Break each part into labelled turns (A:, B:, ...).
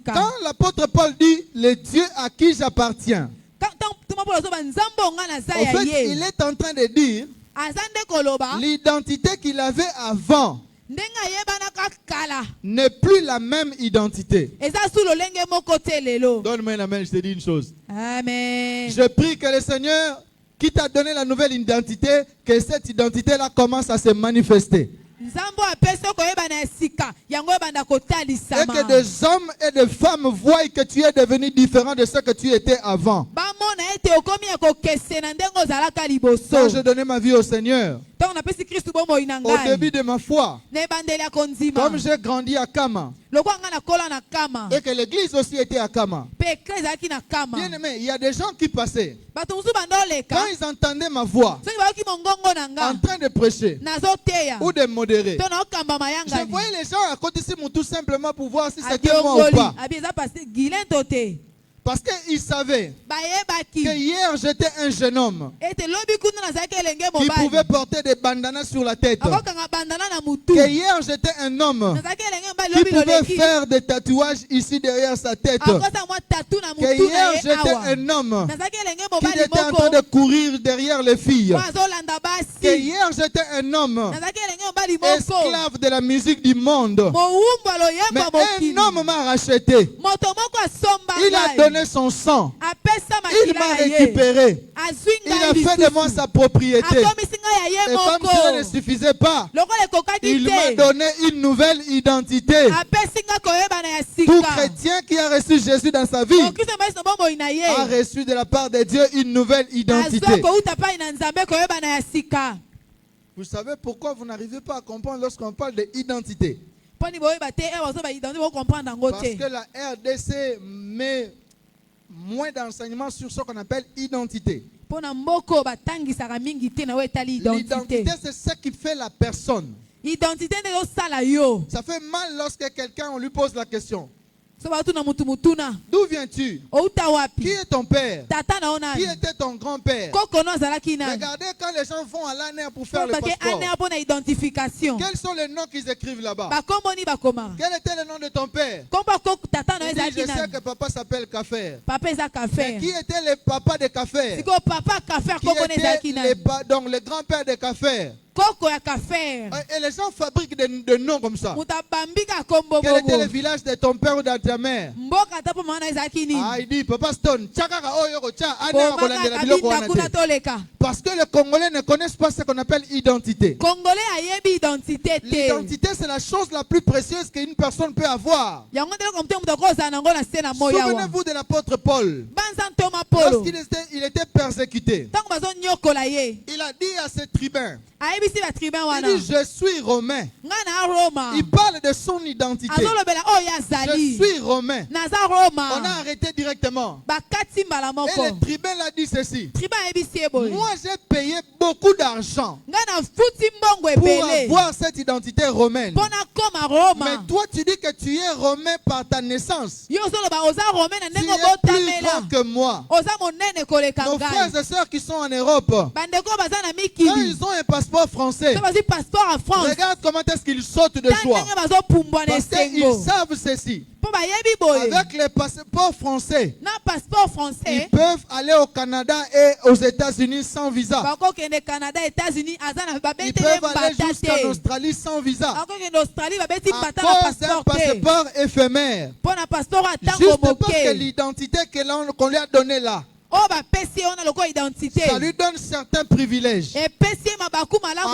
A: Quand l'apôtre Paul dit le Dieu à qui j'appartiens, en fait, il est en train de dire l'identité qu'il avait avant n'est plus la même identité. Donne-moi un amen, je te dis une chose.
B: Amen.
A: Je prie que le Seigneur qui t'a donné la nouvelle identité, que cette identité-là commence à se manifester. Et que des hommes et des femmes voient que tu es devenu différent de ce que tu étais avant. Quand j'ai donné ma vie au Seigneur, au début de ma foi, comme j'ai grandi à Kama, et que l'église aussi était à Kama, bien aimé, il y a des gens qui passaient. Quand ils entendaient ma voix en train de prêcher ou de modérer, je voyais les gens à côté de moi tout simplement pour voir si c'était moi ou pas. Parce qu'ils savaient que hier j'étais un jeune homme qui pouvait porter des bandanas sur la tête. Que hier j'étais un homme qui pouvait faire des tatouages ici derrière sa tête. Que hier j'étais un homme qui était en train de courir derrière les filles. Que hier j'étais un homme esclave de la musique du monde. Mais un homme m'a racheté. Il a donné son sang. Il m'a récupéré. Il a fait de moi sa propriété. Et comme cela ne suffisait pas, il m'a donné une nouvelle identité. Tout chrétien qui a reçu Jésus dans sa vie a reçu de la part de Dieu une nouvelle identité. Vous savez pourquoi vous n'arrivez pas à comprendre lorsqu'on parle d'identité? Parce que la RDC met moins d'enseignements sur ce qu'on appelle identité. L'identité, c'est ce qui fait la personne. Ça fait mal lorsque quelqu'un, on lui pose la question: d'où viens-tu? Qui est ton père? Qui était ton grand-père? Regardez quand les gens vont à l'ANR pour faire le passeport. Quels sont les noms qu'ils écrivent là-bas? Quel était le nom de ton père? Il dit, je sais que papa s'appelle Kafer. Mais qui était le papa de Kafer? Qui était donc le grand-père de Kafer? Et les gens fabriquent des noms comme ça. Quel était le village de ton père ou de ta mère? Ah, il dit Papa Stone. Parce que les Congolais ne connaissent pas ce qu'on appelle identité. L'identité, c'est la chose la plus précieuse qu'une personne peut avoir. Souvenez-vous de l'apôtre Paul. Lorsqu'il était persécuté, il a dit à ses tribuns, il dit, je suis romain. Il parle de son identité. Je suis romain. On a arrêté directement. Et le tribun l'a dit ceci: moi j'ai payé beaucoup d'argent pour avoir cette identité romaine. Mais toi tu dis que tu es romain par ta naissance. Tu es plus grand que moi. Nos frères et sœurs qui sont en Europe, quand ils ont un passeport français, regarde comment est-ce qu'ils sautent de joie. Parce qu'ils savent ceci: avec les passeports français, ils peuvent aller au Canada et aux États-Unis sans visa. Ils peuvent aller jusqu'en Australie sans visa. À cause d'un passeport éphémère. Juste parce que l'identité qu'on lui a donnée là, ça lui donne certains privilèges. À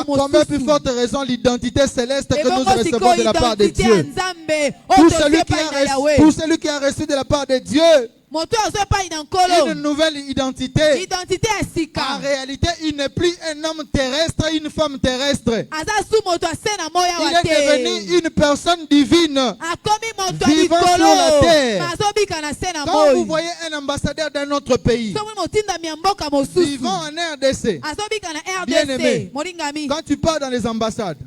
A: combien plus forte raison l'identité céleste que nous recevons de la part de Dieu. Pour celui qui a reçu de la part de Dieu une nouvelle identité. En réalité, il n'est plus un homme terrestre, une femme terrestre. Il est devenu une personne divine, vivant sur la terre. Quand vous voyez un ambassadeur d'un autre pays vivant en RDC, bien aimé, quand tu pars dans les ambassades,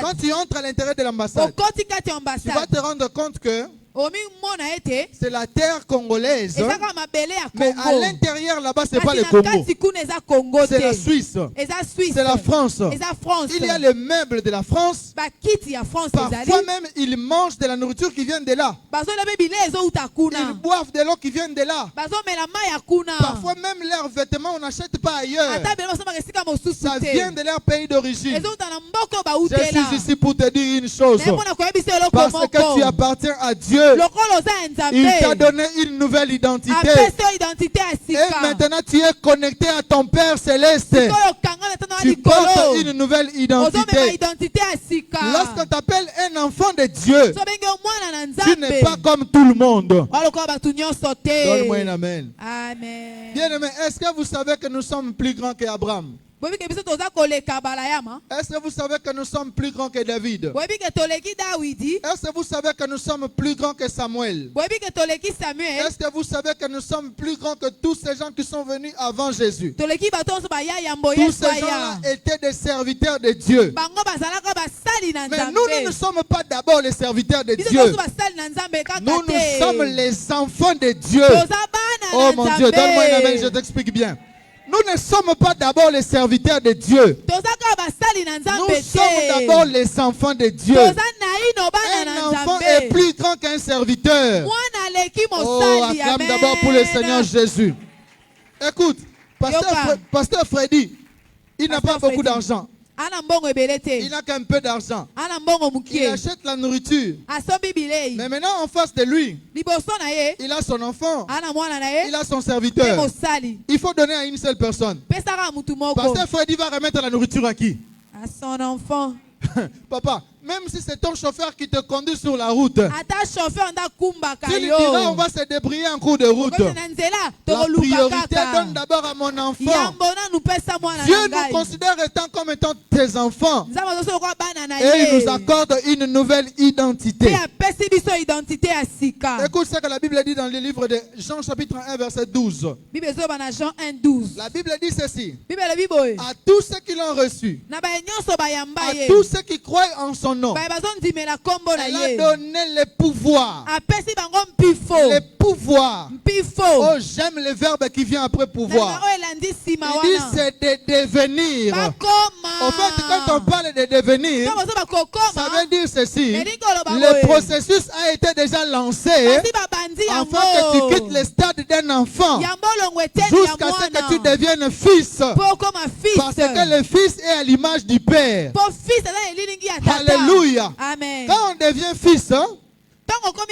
A: Quand tu entres à l'intérieur de l'ambassade, tu vas te rendre compte que c'est la terre congolaise, mais à l'intérieur là-bas, ce n'est pas le Congo. C'est la Suisse, c'est la France. Il y a les meubles de la France. Parfois même, ils mangent de la nourriture qui vient de là. Ils boivent de l'eau qui vient de là. Parfois même, leurs vêtements, on n'achète pas ailleurs. Ça vient de leur pays d'origine. Je suis ici pour te dire une chose. Parce que tu appartiens à Dieu. Il t'a donné une nouvelle identité. Et maintenant tu es connecté à ton Père Céleste. Tu portes une nouvelle identité. Lorsqu'on t'appelle un enfant de Dieu, tu n'es pas comme tout le monde. Donne-moi un amen. Bien-aimé, est-ce que vous savez que nous sommes plus grands qu'Abraham? Est-ce que vous savez que nous sommes plus grands que David? Est-ce que vous savez que nous sommes plus grands que Samuel? Est-ce que vous savez que nous sommes plus grands que tous ces gens qui sont venus avant Jésus? Tous ces gens étaient des serviteurs de Dieu. Mais nous ne sommes pas d'abord les serviteurs de Dieu. Nous sommes les enfants de Dieu. Oh mon Dieu, donne-moi un amen, je t'explique bien. Nous ne sommes pas d'abord les serviteurs de Dieu. Nous sommes d'abord les enfants de Dieu. Un enfant est plus grand qu'un serviteur. Oh, acclame d'abord pour le Seigneur Jésus. Écoute, Pasteur Freddy, il n'a pas beaucoup d'argent. Il n'a qu'un peu d'argent. Il achète la nourriture. Mais maintenant en face de lui, il a son enfant. Il a son serviteur. Il faut donner à une seule personne. Pasteur Freddy va remettre la nourriture à qui?
B: À son enfant.
A: Papa, même si c'est ton chauffeur qui te conduit sur la route, tu lui diras on va se débrouiller en cours de route. La priorité donne d'abord à mon enfant. Dieu nous considère comme étant tes enfants. Et il nous accorde une nouvelle identité. Écoute ce que la Bible dit dans le livre de Jean chapitre 1 verset 12. La Bible dit ceci. À tous ceux qui l'ont reçu, à tous ceux qui croient en son nom, elle a donné le pouvoir. Le pouvoir. Oh, j'aime le verbe qui vient après pouvoir. Il dit c'est de devenir. En fait, quand on parle de devenir, ça veut dire ceci. Le processus a été déjà lancé afin que tu quittes le stade d'un enfant jusqu'à ce que tu deviennes fils. Parce que le fils est à l'image du Père. Alléluia.
B: Amen.
A: Quand on devient fils, quand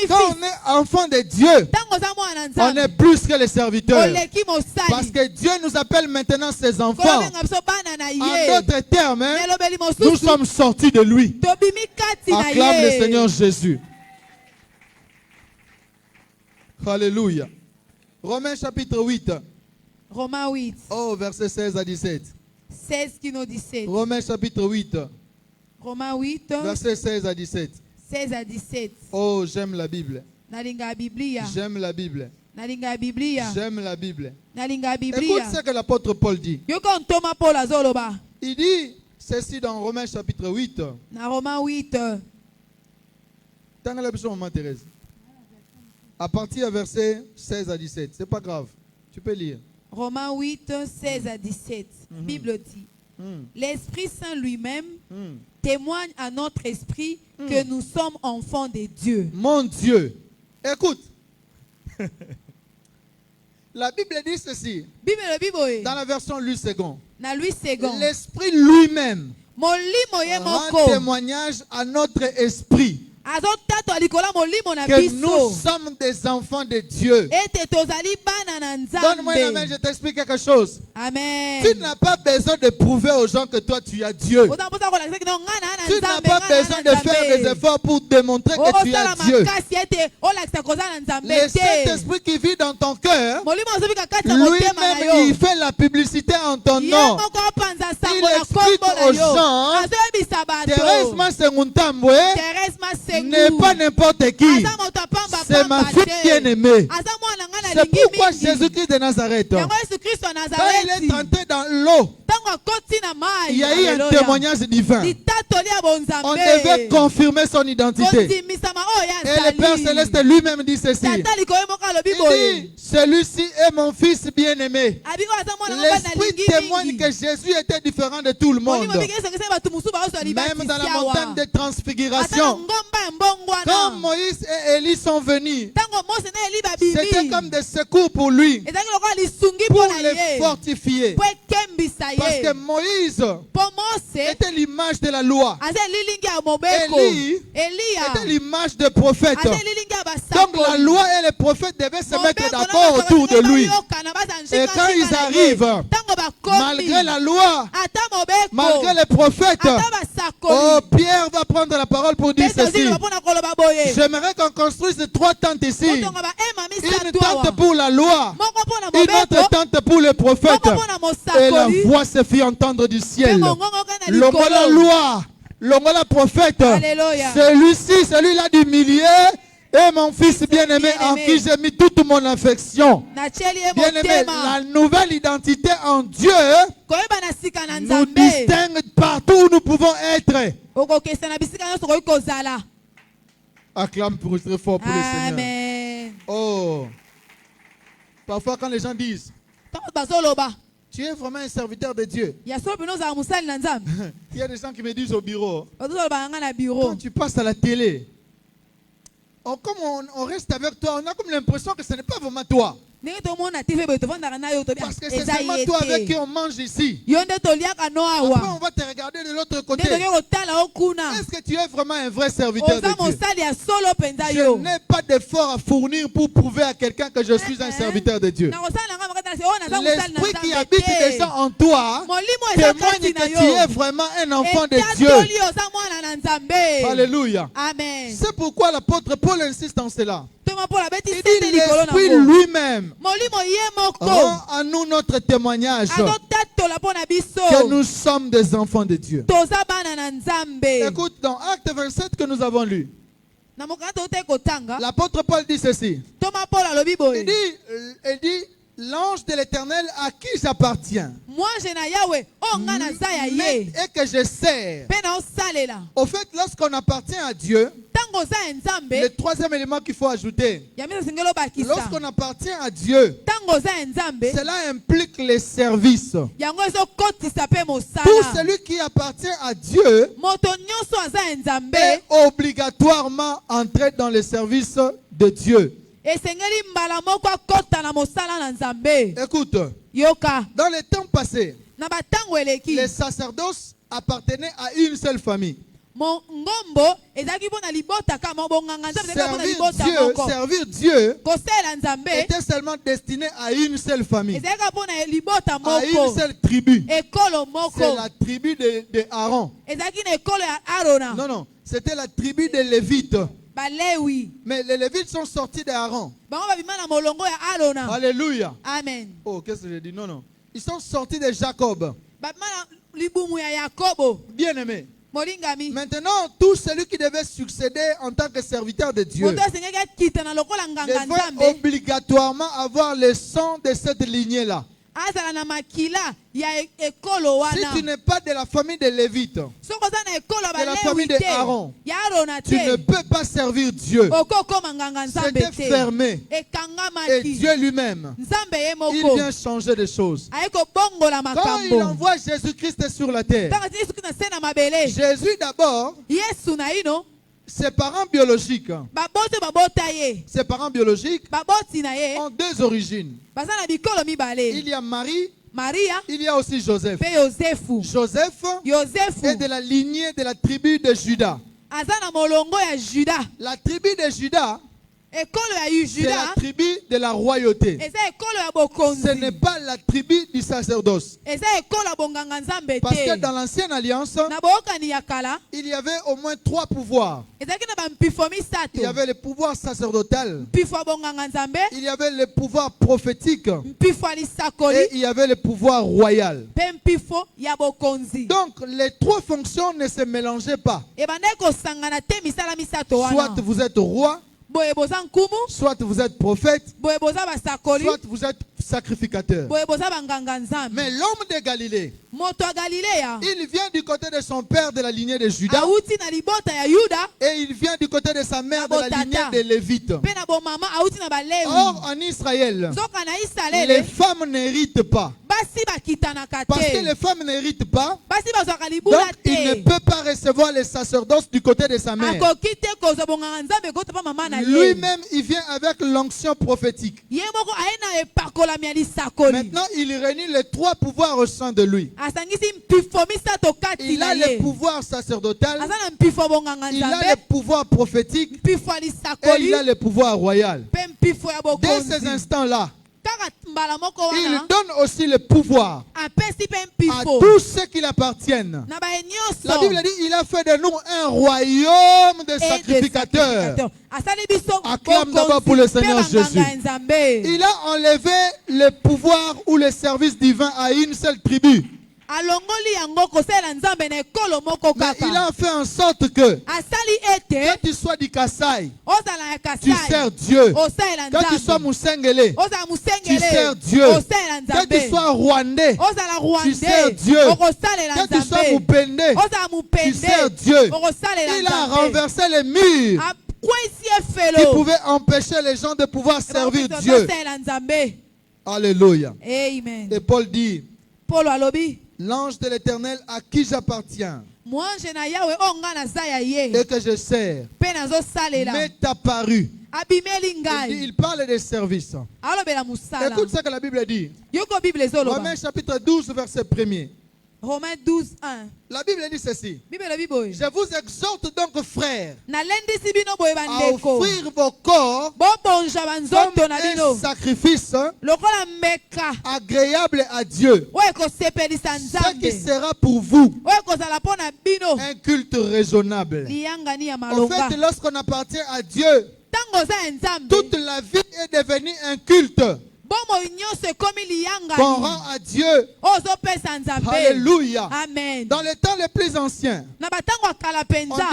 A: on est enfant de Dieu, on est plus que les serviteurs. Parce que Dieu nous appelle maintenant ses enfants. En d'autres termes, nous sommes sortis de lui. Acclame le Seigneur Jésus. Alléluia. Romains chapitre 8.
B: Romains 8.
A: Oh, versets 16 à 17.
B: 16 qui nous dit 17.
A: Romains chapitre 8.
B: Romains 8.
A: Versets 16 à 17.
B: 16 à 17.
A: Oh, j'aime la Bible.
B: J'aime la Bible.
A: J'aime la Bible.
B: Écoute
A: Écoute ce que l'apôtre Paul dit. Il dit ceci dans Romains chapitre 8.
B: Dans Romains 8.
A: Thérèse. À partir du verset 16 à 17. C'est pas grave. Tu peux lire.
B: Romains 8, 16 à 17. Bible dit. L'Esprit Saint lui-même témoigne à notre esprit que nous sommes enfants de Dieu.
A: Mon Dieu. Écoute. La Bible dit ceci. Dans la version Louis II. L'Esprit lui-même rend témoignage à notre esprit que nous sommes des enfants de Dieu. Donne-moi un amen, je t'explique quelque chose.
B: Amen.
A: Tu n'as pas besoin de prouver aux gens que toi tu as Dieu. Tu n'as pas besoin de faire des efforts pour démontrer que tu as Dieu. Le Saint-Esprit qui vit dans ton cœur, lui-même il fait la publicité en ton nom. Il explique aux gens, Thérèse Masenguntambwe n'est pas n'importe qui. C'est ma fille bien-aimée. C'est pourquoi Jésus-Christ de Nazareth, quand il est entré dans l'eau, il y a eu un témoignage divin. On devait confirmer son identité. Et le Père Céleste lui-même dit ceci. Il dit, celui-ci est mon fils bien-aimé. L'Esprit témoigne que Jésus était différent de tout le monde. Même dans la montagne de transfiguration, quand Moïse et Élie sont venus, c'était comme des secours pour lui, pour les fortifier. Parce que Moïse était l'image de la loi. Élie était l'image des prophètes. Donc la loi et les prophètes devaient se mettre d'accord autour de lui. Et quand ils arrivent, malgré la loi, malgré les prophètes, oh, Pierre va prendre la parole pour dire ceci. J'aimerais qu'on construise 3 tentes ici. Une tente pour la loi, une autre tente pour les prophètes. Et la voix se fit entendre du ciel. Longola loi, longola prophète. Celui-ci, celui-là du milieu, est mon fils bien-aimé en qui j'ai mis toute mon affection. Bien-aimé, la nouvelle identité en Dieu nous distingue partout où nous pouvons être. Acclame pour très fort pour le Seigneur. Oh. Parfois quand les gens disent, tu es vraiment un serviteur de Dieu. Il y a des gens qui me disent au bureau, quand tu passes à la télé, comme on reste avec toi, on a comme l'impression que ce n'est pas vraiment toi. Parce que c'est seulement toi avec qui on mange ici. Après on va te regarder de l'autre côté. Est-ce que tu es vraiment un vrai serviteur de Dieu? Je n'ai pas d'effort à fournir pour prouver à quelqu'un que je suis un serviteur de Dieu. L'esprit qui habite déjà en toi témoigne que tu es vraiment un enfant de Dieu. Alléluia. C'est pourquoi l'apôtre Paul insiste en cela. Il dit l'Esprit lui-même rend à nous notre témoignage que nous sommes des enfants de Dieu. Écoute, dans Acte 27 que nous avons lu, l'apôtre Paul dit ceci. Il dit l'ange de l'Éternel à qui j'appartiens et que je sers. Au fait, lorsqu'on appartient à Dieu, le troisième élément qu'il faut ajouter, lorsqu'on appartient à Dieu, cela implique les services. Tout celui qui appartient à Dieu est obligatoirement entré dans les services de Dieu. Écoute, dans les temps passés, les sacerdoces appartenaient à une seule famille. Servir Dieu était seulement destiné à une seule famille, à une seule tribu. C'est la tribu de Aaron. Non, non, c'était la tribu des Lévites. Mais les Lévites sont sortis d'Aaron. Alléluia.
B: Amen.
A: Oh, qu'est-ce que je dis? Non, non. Ils sont sortis de Jacob. Bien aimé. Maintenant, tout celui qui devait succéder en tant que serviteur de Dieu devait obligatoirement avoir le sang de cette lignée-là. Si tu n'es pas de la famille de Lévites, de la famille de Aaron, tu ne peux pas servir Dieu. C'était fermé. Et Dieu lui-même, il vient changer des choses. Quand il envoie Jésus-Christ sur la terre, Jésus d'abord, ses parents biologiques, ont 2 origines. Il y a Marie, il y a aussi Joseph. Joseph est de la lignée de la tribu de Juda. La tribu de Juda, c'est la tribu de la royauté. Ce n'est pas la tribu du sacerdoce. Parce que dans l'ancienne alliance, il y avait au moins 3 pouvoirs. Il y avait le pouvoir sacerdotal, il y avait le pouvoir prophétique et il y avait le pouvoir royal. Donc les 3 fonctions ne se mélangeaient pas. Soit vous êtes roi, soit vous êtes prophète, soit vous êtes sacrificateur. Mais l'homme de Galilée, il vient du côté de son père de la lignée de Judas, et il vient du côté de sa mère de la lignée des Lévites. Or, en Israël, les femmes n'héritent pas. Parce que les femmes n'héritent pas, donc il ne peut pas recevoir les sacerdoces du côté de sa mère. Lui-même, il vient avec l'onction prophétique. Maintenant, il réunit les trois pouvoirs au sein de lui. Il a le pouvoir sacerdotal, il a le pouvoir prophétique, et il a le pouvoir royal. Dès ces instants-là, il donne aussi le pouvoir à tous ceux qui l'appartiennent. La Bible dit il a fait de nous un royaume de sacrificateurs. Acclame d'abord pour le Seigneur Jésus. Il a enlevé le pouvoir ou le service divin à une seule tribu. Mais il a fait en sorte que quand tu sois du Kassai, tu sers Dieu. Quand tu sois Moussengele, tu sers Dieu. Quand tu sois Rwandais, tu sers Dieu. Quand tu sois Moupende, tu sers Dieu. Il a renversé les murs qui pouvaient empêcher les gens de pouvoir servir Dieu. Alléluia.
B: Amen.
A: Et Paul dit, l'ange de l'Éternel à qui j'appartiens et que je sers m'est apparu. Il parle des services. Écoute ce que la Bible dit. Romains chapitre 12 verset 1er.
B: Romains 12, 1.
A: La Bible dit ceci. Je vous exhorte donc, frères, à offrir vos corps comme un sacrifice agréable à Dieu, ce qui sera pour vous un culte raisonnable. En fait, lorsqu'on appartient à Dieu, toute la vie est devenue un culte qu'on rend à Dieu. Alléluia.
B: Amen.
A: Dans les temps les plus anciens, on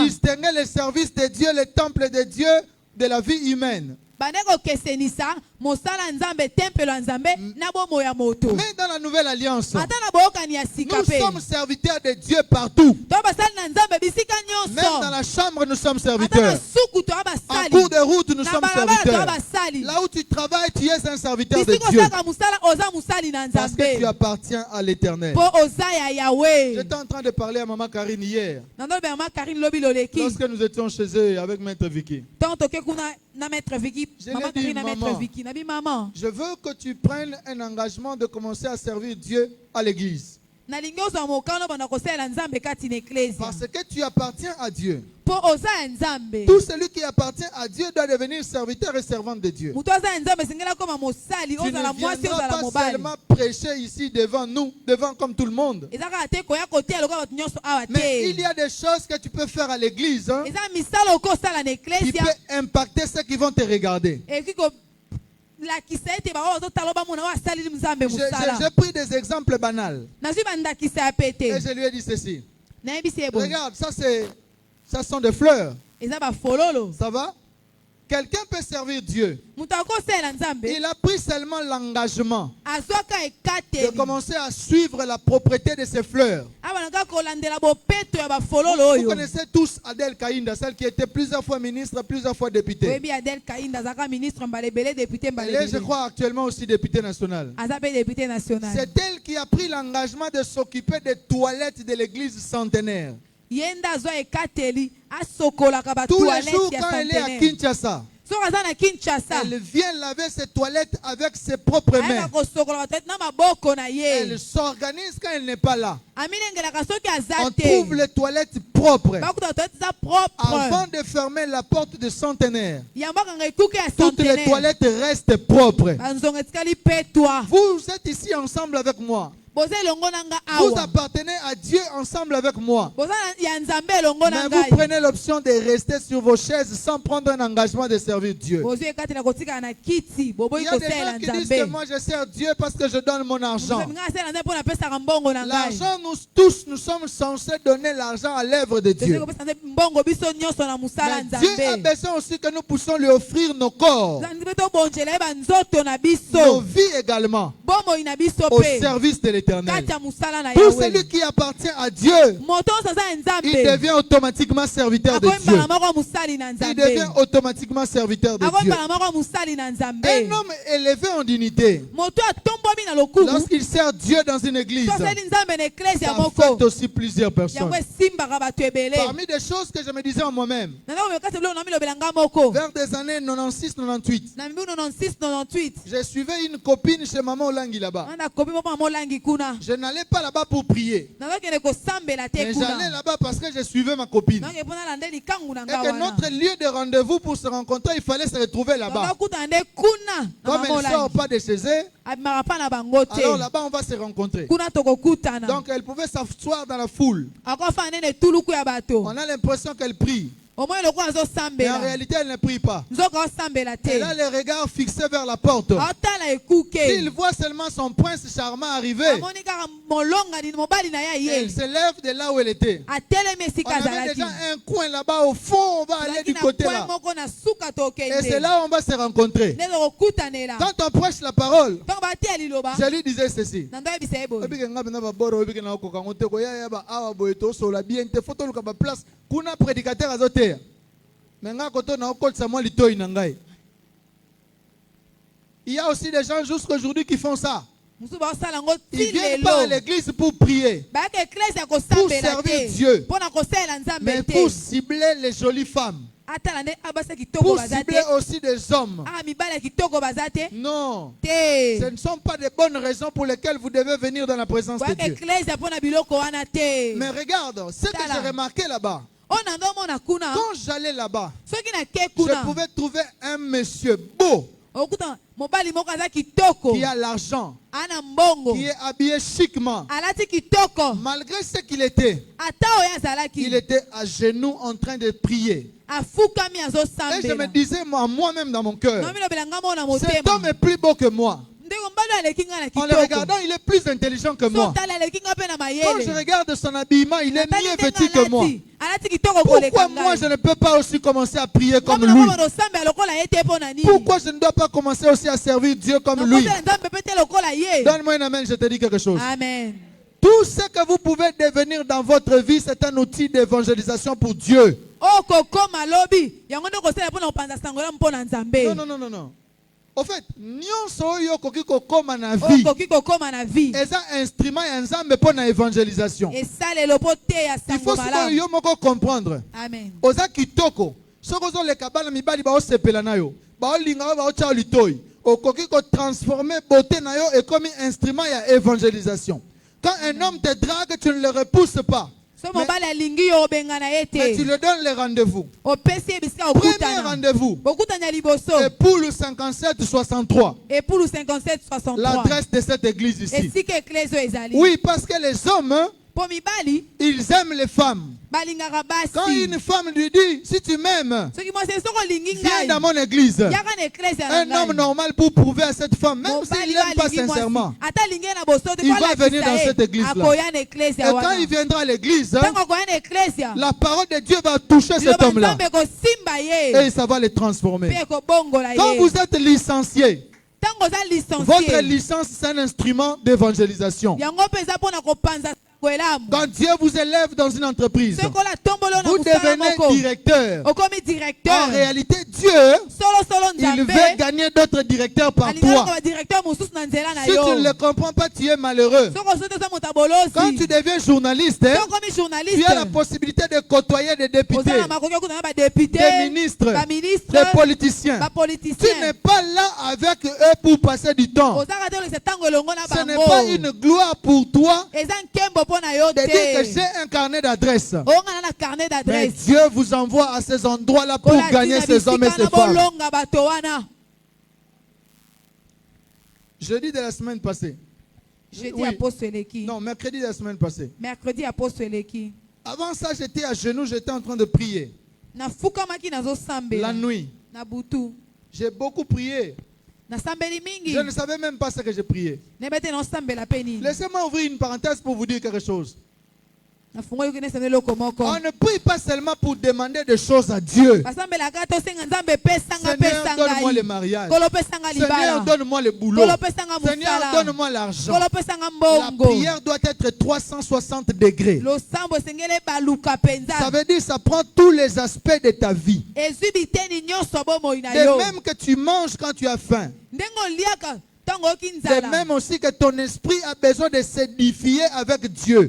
A: distinguait le service de Dieu, le temple de Dieu, de la vie humaine. Mais dans la nouvelle alliance, nous sommes serviteurs de Dieu partout. Même dans la chambre, nous sommes serviteurs. En cours de route, nous sommes serviteurs. Là où tu travailles, tu es un serviteur de Dieu. Parce que tu appartiens à l'Éternel. J'étais en train de parler à Maman Karine hier. Lorsque nous étions chez eux avec Maître Vicky. Maman, je veux que tu prennes un engagement de commencer à servir Dieu à l'église. Parce que tu appartiens à Dieu. Tout celui qui appartient à Dieu doit devenir serviteur et servante de Dieu. Tu ne viendras pas seulement prêcher ici devant nous, devant comme tout le monde. Mais il y a des choses que tu peux faire à l'église qui peut impacter ceux qui vont te regarder. J'ai pris des exemples banals. Et je lui ai dit ceci. Regarde, ça sont des fleurs. Ça va? Quelqu'un peut servir Dieu. Il a pris seulement l'engagement de commencer à suivre la propriété de ces fleurs. Vous connaissez tous Adèle Kaïnda, celle qui était plusieurs fois ministre, plusieurs fois députée. Elle est, je crois, actuellement aussi députée nationale. C'est elle qui a pris l'engagement de s'occuper des toilettes de l'église centenaire. Tous les jours quand elle est à Kinshasa, elle vient laver ses toilettes avec ses propres mains. Elle s'organise quand elle n'est pas là. On trouve les toilettes propres avant de fermer la porte de centenaire. Toutes les toilettes restent propres. Vous êtes ici ensemble avec moi. Vous appartenez à Dieu ensemble avec moi. Mais vous prenez l'option de rester sur vos chaises sans prendre un engagement de servir Dieu. Il y a des gens qui disent que moi je sers Dieu parce que je donne mon argent. L'argent, nous tous, nous sommes censés donner l'argent à l'œuvre de Dieu. Mais Dieu a besoin aussi que nous puissions lui offrir nos corps, nos vies également, au service de l'Éternel. Tout celui qui appartient à Dieu, il devient automatiquement serviteur de Dieu. Il devient automatiquement serviteur de Dieu. Un homme élevé en dignité, lorsqu'il sert Dieu dans une église, ça affecte aussi plusieurs personnes. Parmi des choses que je me disais en moi-même, vers des années 96-98, je suivais une copine chez Maman Olangi là-bas. Je n'allais pas là-bas pour prier, mais j'allais là-bas parce que je suivais ma copine. Et que notre lieu de rendez-vous pour se rencontrer, il fallait se retrouver là-bas. Comme elle ne sort pas de chez elle, alors là-bas on va se rencontrer. Donc elle pouvait s'asseoir dans la foule. On a l'impression qu'elle prie, mais en réalité elle ne prie pas. Elle a les regards fixés vers la porte. S'il voit seulement son prince charmant arriver, elle se lève de là où elle était. On avait déjà un coin là-bas au fond, on va aller du côté là. Et c'est là où on va se rencontrer. Quand on prêche la parole, je lui disais ceci. Il y a aussi des gens jusqu'à aujourd'hui qui font ça. Ils viennent pas à l'église pour prier, pour servir Dieu, mais pour cibler les jolies femmes, pour cibler aussi des hommes. Non, ce ne sont pas des bonnes raisons pour lesquelles vous devez venir dans la présence de Dieu. Mais regarde, ce que j'ai remarqué là-bas, quand j'allais là-bas, je pouvais trouver un monsieur beau, qui a l'argent, qui est habillé chiquement. Malgré ce qu'il était, il était à genoux en train de prier. Et je me disais moi-même dans mon cœur, cet homme est plus beau que moi. En le regardant, il est plus intelligent que moi. Quand je regarde son habillement, il est mieux vêtu que moi. Pourquoi moi je ne peux pas aussi commencer à prier comme lui? Pourquoi je ne dois pas commencer aussi à servir Dieu comme lui? Donne-moi un amen, je te dis quelque chose.
B: Amen.
A: Tout ce que vous pouvez devenir dans votre vie, c'est un outil d'évangélisation pour Dieu. Non. En fait, nyonso oyo koki kokoma na vie, eza instrument ya nzambe pour na évangélisation. Il faut que yo moko comprendre.
B: Amen.
A: Oza kitoko, soko zo le kabala mibali ba osepela na yo, ba olinga ba ocha litoi, okoki ko transformer beauté na yo et comme instrument ya évangélisation. Quand un homme te drague, tu ne le repousses pas. Mais tu le donnes le rendez-vous. Premier rendez-vous. Et pour le 57-63. L'adresse de cette église ici. Oui, parce que les hommes, ils aiment les femmes. Quand une femme lui dit, si tu m'aimes, viens dans mon église. Un homme normal pour prouver à cette femme, même s'il n'aime pas sincèrement, il va venir dans cette église-là. Et quand il viendra à l'église, la parole de Dieu va toucher cet homme-là. Et ça va le transformer. Quand vous êtes licencié, votre licence, c'est un instrument d'évangélisation. Quand Dieu vous élève dans une entreprise, vous devenez directeur. En réalité, Dieu, il veut gagner d'autres directeurs par toi. Si tu ne le comprends pas, tu es malheureux. Quand tu deviens journaliste, tu as la possibilité de côtoyer des députés, des ministres, des politiciens. Tu n'es pas là avec eux pour passer du temps. Ce n'est pas une gloire pour toi de dire que j'ai un carnet d'adresse. Mais Dieu vous envoie à ces endroits-là pour gagner ces hommes et ces femmes. Jeudi de la semaine passée,
B: Jeudi apostolique.
A: Non, mercredi de la semaine passée.
B: Mercredi apostolique.
A: Avant ça, j'étais à genoux, j'étais en train de prier. La nuit. J'ai beaucoup prié. Je ne savais même pas ce que j'ai prié. Laissez-moi ouvrir une parenthèse pour vous dire quelque chose. On ne prie pas seulement pour demander des choses à Dieu. Seigneur, donne-moi le mariage. Seigneur, donne-moi le boulot. Seigneur, donne-moi l'argent. La prière doit être 360 degrés. Ça veut dire que ça prend tous les aspects de ta vie. De même que tu manges quand tu as faim. C'est même aussi que ton esprit a besoin de s'édifier avec Dieu. Tu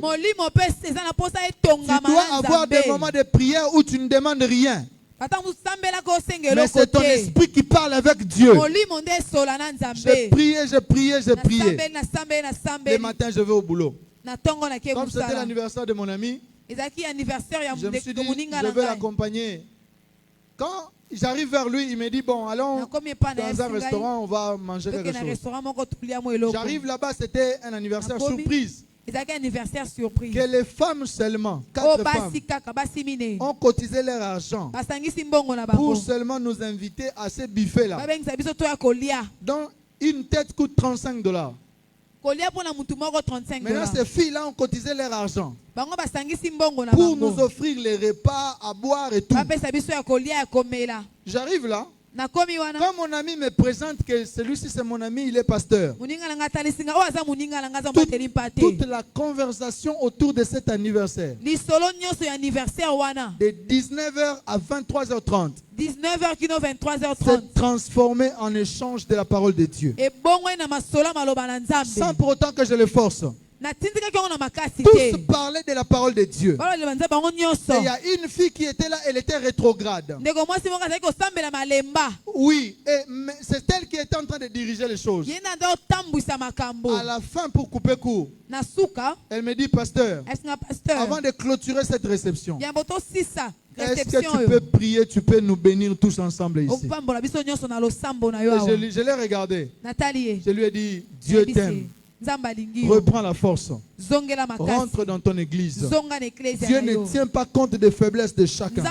A: dois avoir des moments de prière où tu ne demandes rien. Mais c'est ton esprit qui parle avec Dieu. J'ai prié. Le matin, je vais au boulot. Comme c'était l'anniversaire de mon ami, je me suis dit, je vais l'accompagner. Quand j'arrive vers lui, il me dit, bon, allons dans un restaurant, on va manger quelque chose. J'arrive là-bas, c'était un anniversaire surprise. Que les femmes seulement, 4 femmes, ont cotisé leur argent pour seulement nous inviter à ce buffet-là. Donc, une tête coûte $35. Maintenant, ces filles-là ont cotisé leur argent pour nous offrir les repas à boire et tout. J'arrive là. Quand mon ami me présente que celui-ci c'est mon ami, il est pasteur. Toute la conversation autour de cet anniversaire, de 19h à 23h30, s'est transformé en échange de la parole de Dieu. Sans pour autant que je le force. Tous parlaient de la parole de Dieu. Et il y a une fille qui était là, elle était rétrograde. Oui, c'est elle qui était en train de diriger les choses. À la fin, pour couper court, elle me dit, pasteur, avant de clôturer cette réception, est-ce que tu peux prier, tu peux nous bénir tous ensemble ici? Je l'ai regardé. Je lui ai dit, Dieu t'aime. Reprends la force. Rentre dans ton église. Dieu ne tient pas compte des faiblesses de chacun.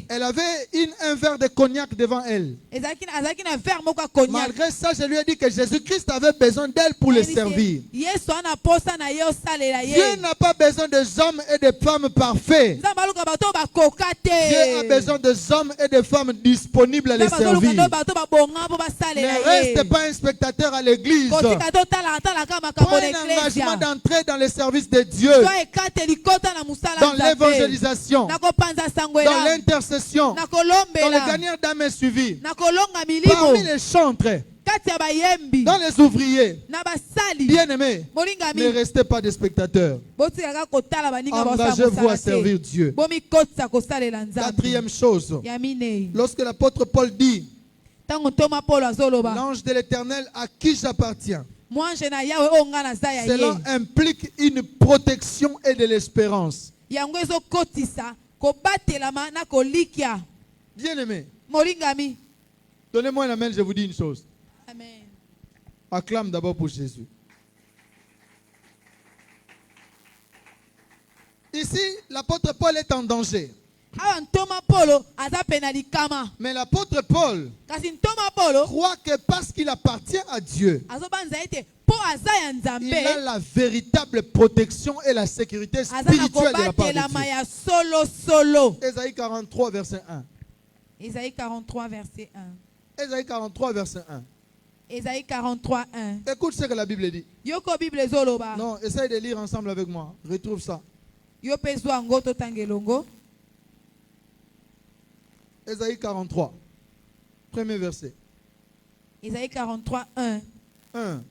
A: Elle avait un verre de cognac devant elle. Malgré ça, je lui ai dit que Jésus-Christ avait besoin d'elle pour le servir. Dieu n'a pas besoin des hommes et des femmes parfaits. Dieu a besoin des hommes et des femmes disponibles à les servir. Ne reste pas un spectateur à l'église. Prends un engagement d'entrer dans le service de Dieu, dans l'évangélisation, dans l'intercession, dans le gagnant d'âme suivi, parmi les chantres, dans les ouvriers. Bien-aimés, ne restez pas des spectateurs. Engagez-vous à servir Dieu. Quatrième chose, lorsque l'apôtre Paul dit, l'ange de l'Éternel à qui j'appartiens, cela implique une protection et de l'espérance. Bien-aimé, donnez-moi un amen, je vous dis une chose. Amen. Acclame d'abord pour Jésus. Ici, l'apôtre Paul est en danger. Mais l'apôtre Paul croit que parce qu'il appartient à Dieu, il a la véritable protection et la sécurité spirituelle de la part de Dieu. Ésaïe 43, verset 1.
B: Ésaïe 43, verset 1.
A: Ésaïe 43, verset 1.
B: Ésaïe 43, 1.
A: Écoute ce que la Bible dit. Non, essaye de lire ensemble avec moi. Retrouve ça. Ésaïe 43, premier verset.
B: Ésaïe 43, 1.
A: 1.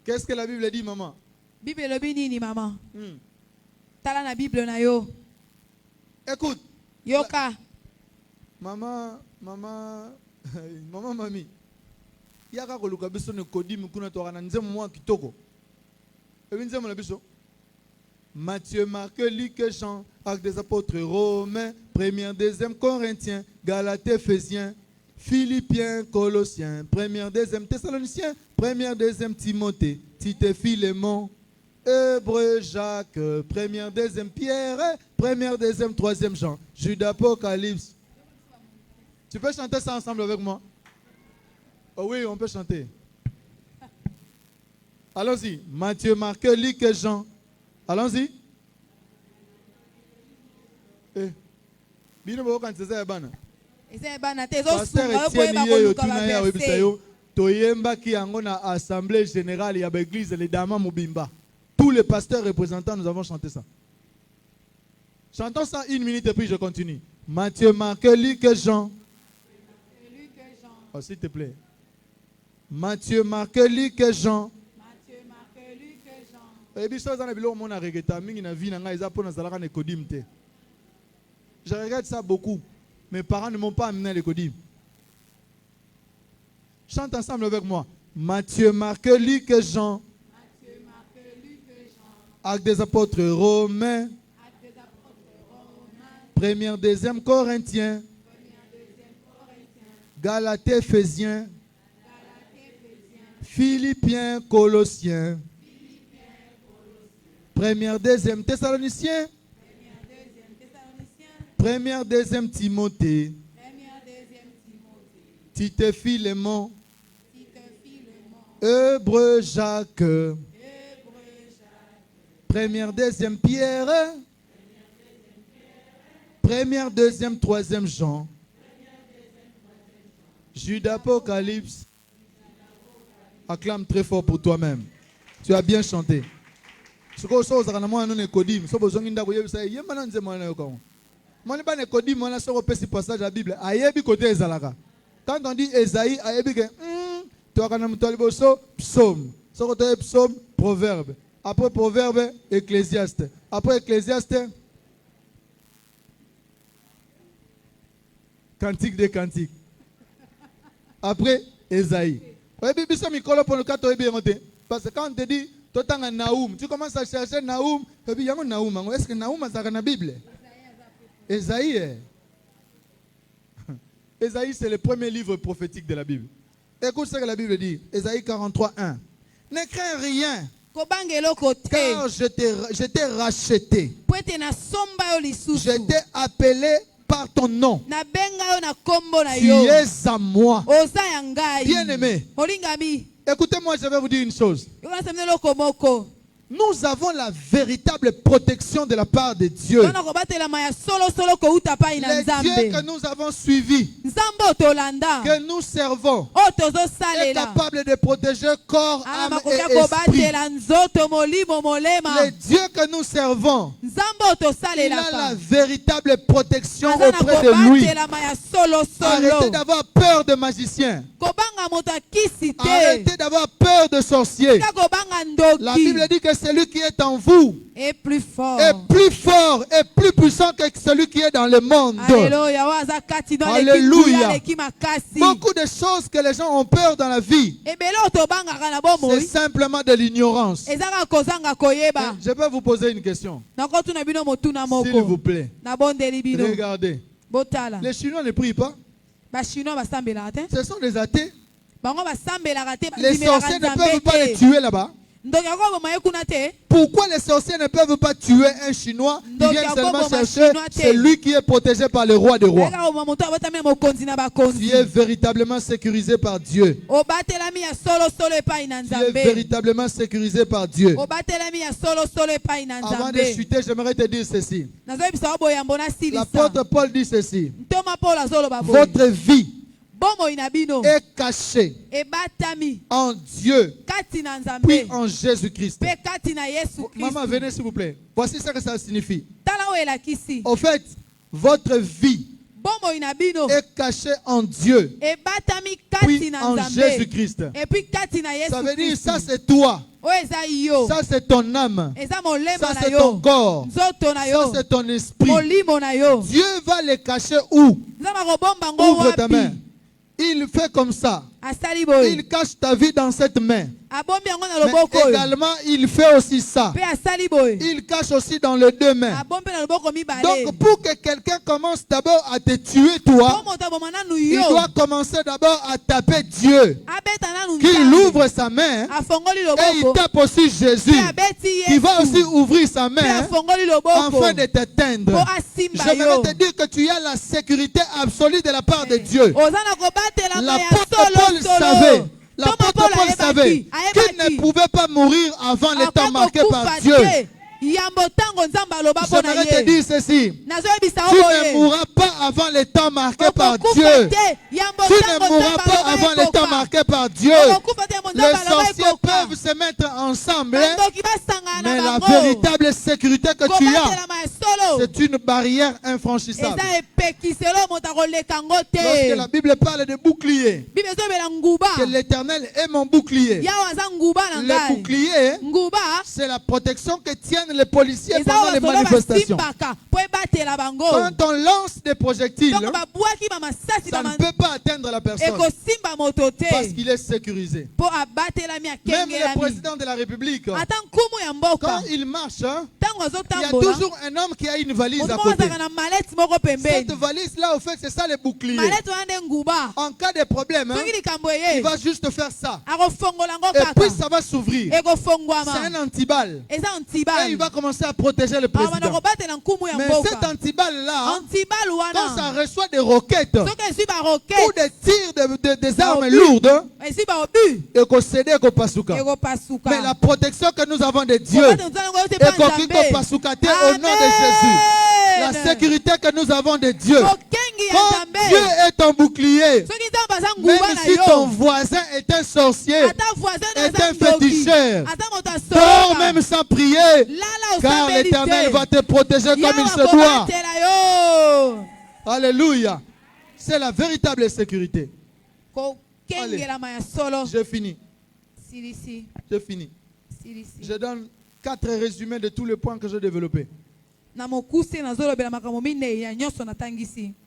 A: Qu'est-ce que la Bible dit, maman?
B: Bible dit, maman. Tala na Bible na yo.
A: Écoute.
B: Yoka.
A: Maman, mami. Yaka koluka biso ne kodi mukuna to kana nzemu mwa kitoko. Ebinzemu na biso. Matthieu, Marc, Luc, Jean, Actes des Apôtres, Romains, 1er, 2e Corinthiens, Galates, Éphésiens, Philippiens, Colossiens, 1er, 2e Thessaloniciens, 1er, 2e Timothée, Tite, Philémon, Hébreux, Jacques, 1er, 2e Pierre, 1er, 2e, 3e Jean, Jude, Apocalypse. Tu peux chanter ça ensemble avec moi? Oh oui, on peut chanter. Allons-y. Matthieu, Marc, Luc et Jean. Allons-y. Assemblée générale, il y a l'église, les dames Mobimba. Tous les pasteurs représentants, nous avons chanté ça. Chantons ça 1 minute et puis je continue. Matthieu, Marc, Luc et Jean. Oh, s'il te plaît. Matthieu, Marc, Luc et Jean. Je regrette ça beaucoup. Mes parents ne m'ont pas amené à l'école. Chante ensemble avec moi. Matthieu, Marc, Luc et Jean. Actes des apôtres romains. 1er, 2e Corinthiens. Galates, Éphésiens. Philippiens, Colossiens. 1er, 2e Thessaloniciens. 1er, 2e Timothée. Tite, Philémon. Hébreux, Jacques. 1er, 2e Pierre. 1er, 2e, 3e Jean. Jude, Apocalypse. Acclame très fort pour toi-même. Tu as bien chanté. Quand on dit Esaïe, psaume. Psaume, proverbe. Après proverbe, ecclésiaste. Après ecclésiaste, cantique des cantiques. Après Esaïe. Parce que quand on te dit Naoum, tu commences à chercher Naoum, et puis il y a un Naoum. Est-ce que Naoum est dans la Bible? Esaïe. Esaïe, c'est le premier livre prophétique de la Bible. Écoute ce que la Bible dit. Esaïe 43, 1. Ne crains rien, car je t'ai racheté. Je t'ai appelé par ton nom. Tu es à moi. Bien-aimé. Écoutez-moi, je vais vous dire une chose. Nous avons la véritable protection de la part de Dieu. Le Dieu que nous avons suivi, que nous servons, est capable de protéger corps, âme et esprit. Le Dieu que nous servons, il a la véritable protection auprès de lui. Arrêtez d'avoir peur de magiciens. Arrêtez d'avoir peur de sorciers. La Bible dit que celui qui est en vous
B: est plus fort
A: et plus puissant que celui qui est dans le monde. Alléluia. Beaucoup de choses que les gens ont peur dans la vie, c'est simplement de l'ignorance. Je peux vous poser une question, s'il vous plaît. Regardez, les Chinois ne prient pas. Ce sont des athées. Les sorciers ne peuvent pas les tuer là-bas. Pourquoi les sorciers ne peuvent pas tuer un Chinois qui vient seulement chercher celui qui est protégé par le roi des rois? Tu es véritablement sécurisé par Dieu. Tu es véritablement sécurisé par Dieu. Avant de chuter, j'aimerais te dire ceci. L'apôtre Paul dit ceci. Votre vie est caché en Dieu, puis en Jésus-Christ. Maman, venez s'il vous plaît. Voici ce que ça signifie. Au fait, votre vie est cachée en Dieu, puis en Jésus-Christ. Ça veut dire, ça c'est toi. Ça c'est ton âme. Ça c'est ton corps. Ça c'est ton esprit. Dieu va les cacher où? Ouvre ta main. il fait comme ça. Il cache ta vie dans cette main. Mais également, il fait aussi ça. Il cache aussi dans les deux mains. Donc, pour que quelqu'un commence d'abord à te tuer, toi, il doit commencer d'abord à taper Dieu. Qu'il ouvre sa main et il tape aussi Jésus, qui va aussi ouvrir sa main afin de t'atteindre. Je vais te dire que tu as la sécurité absolue de la part de Dieu. L'apôtre Paul savait. L'apôtre Paul savait qu'il ne pouvait pas mourir avant le temps marqué par Dieu. Je voudrais te dire ceci. Tu ne mourras pas avant le temps marqué par Dieu. Tu ne mourras pas avant le temps marqué par Dieu. Les sorciers peuvent se mettre ensemble, mais la véritable sécurité que tu as, c'est une barrière infranchissable. Lorsque la Bible parle de bouclier, que l'Éternel est mon bouclier. Le bouclier, c'est la protection que tiennent les policiers pendant les manifestations. Quand on lance des projectiles, ça ne peut pas atteindre la personne parce qu'il est sécurisé. Même le président de la République, quand il marche, il y a toujours un homme qui a une valise à côté. Cette valise-là, au fait, c'est ça le bouclier. En cas de problème, il va juste faire ça. Et puis ça va s'ouvrir. C'est un antiballe. Et il va commencer à protéger le président. Mais cet antiballe-là, quand ça reçoit des roquettes ou des tirs des armes lourdes, mais la protection que nous avons de Dieu est au nom de Jésus. La sécurité que nous avons de Dieu. Quand Dieu est ton bouclier, même si ton voisin est un sorcier, est un féticheur, dors même sans prier, car l'Éternel va te protéger comme il se doit. Alléluia. C'est la véritable sécurité. Allez, je finis. Je finis. Je donne 4 résumés de tous les points que j'ai développés.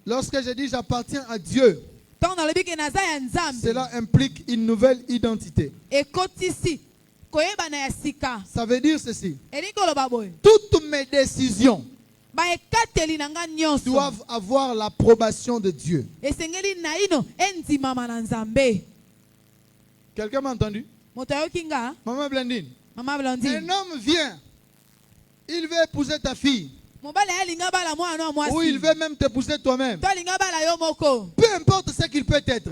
A: Lorsque je dis j'appartiens à Dieu, cela implique une nouvelle identité. Ça veut dire ceci. Toutes mes décisions doivent avoir l'approbation de Dieu. Quelqu'un m'a entendu? Maman Blandine. Un homme vient. Il veut épouser ta fille. Ou il veut même t'épouser toi-même. Peu importe ce qu'il peut être.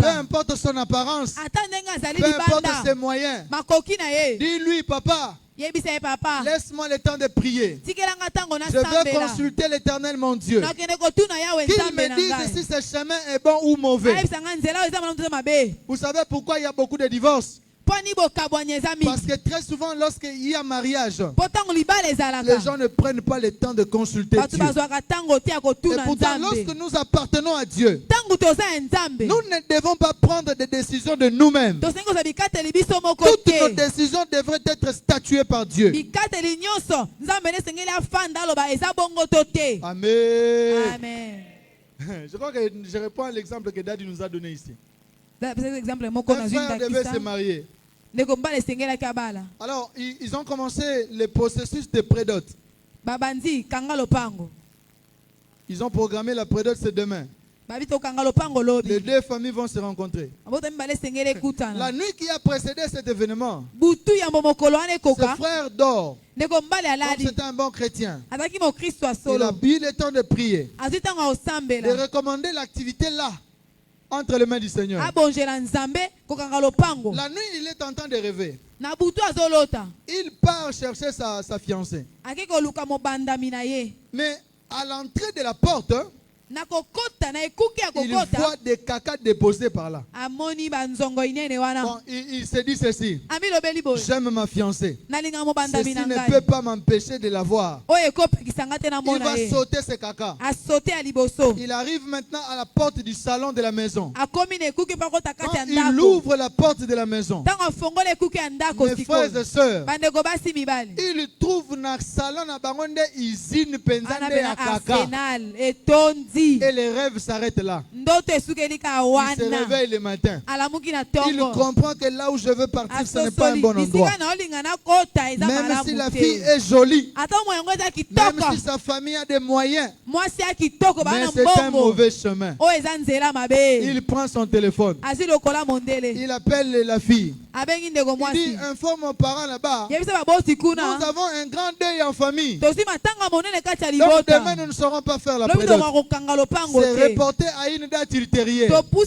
A: Peu importe son apparence. Peu importe ses moyens. Dis-lui, papa, laisse-moi le temps de prier. Je veux consulter l'Éternel mon Dieu. Qu'il me dise si ce chemin est bon ou mauvais. Vous savez pourquoi il y a beaucoup de divorces? Parce que très souvent, lorsqu'il y a mariage, les gens ne prennent pas le temps de consulter Dieu. Et pourtant, lorsque nous appartenons à Dieu, nous ne devons pas prendre des décisions de nous-mêmes. Toutes nos décisions devraient être statuées par Dieu. Amen. Je crois que je réponds à l'exemple que Daddy nous a donné ici. Un frère devait se marier. Alors, ils ont commencé le processus de prédot. Ils ont programmé la prédot, c'est demain. Les deux familles vont se rencontrer. La nuit qui a précédé cet événement, ce frère dort. Comme c'était un bon chrétien, il a eu le temps de prier, de recommander l'activité là, entre les mains du Seigneur. La nuit, il est en train de rêver. Il part chercher sa fiancée. Mais à l'entrée de la porte, il voit des cacas déposés par là. Bon, il se dit ceci: j'aime ma fiancée. Ceci ne peut pas m'empêcher de la voir. Il va sauter ce caca. Il arrive maintenant à la porte du salon de la maison. Quand il ouvre la porte de la maison, mes frères et sœurs, il trouve dans le salon de usine penzande à caca. Et les rêves s'arrêtent là. Il se réveille le matin. Il comprend que là où je veux partir, ce n'est pas un bon endroit. Même si la fille est jolie, même si sa famille a des moyens, mais c'est un mauvais chemin. Il prend son téléphone. Il appelle la fille. Il dit, informe aux parents là-bas. Nous avons un grand deuil en famille. Donc demain, nous ne saurons pas faire la prédote. C'est reporté à une date ultérieure. Comme vous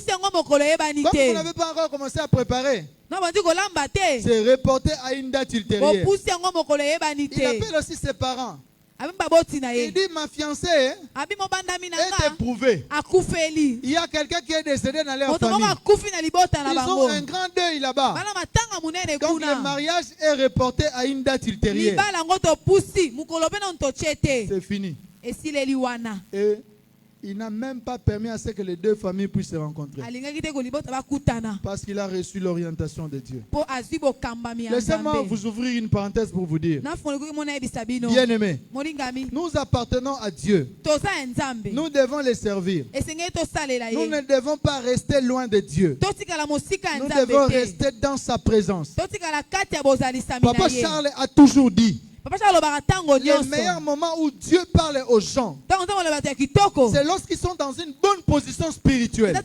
A: n'avez pas encore commencé à préparer, c'est reporté à une date ultérieure. Il appelle aussi ses parents. Il dit, ma fiancée est éprouvée. Il y a quelqu'un qui est décédé dans leur famille. Ils ont un grand deuil là-bas. Donc le mariage est reporté à une date ultérieure. C'est fini. Et il n'a même pas permis à ce que les deux familles puissent se rencontrer. Parce qu'il a reçu l'orientation de Dieu. Laissez-moi vous ouvrir une parenthèse pour vous dire. Bien-aimés, nous appartenons à Dieu. Nous devons les servir. Nous ne devons pas rester loin de Dieu. Nous devons rester dans sa présence. Papa Charles a toujours dit, le meilleur moment où Dieu parle aux gens, c'est lorsqu'ils sont dans une bonne position spirituelle. Et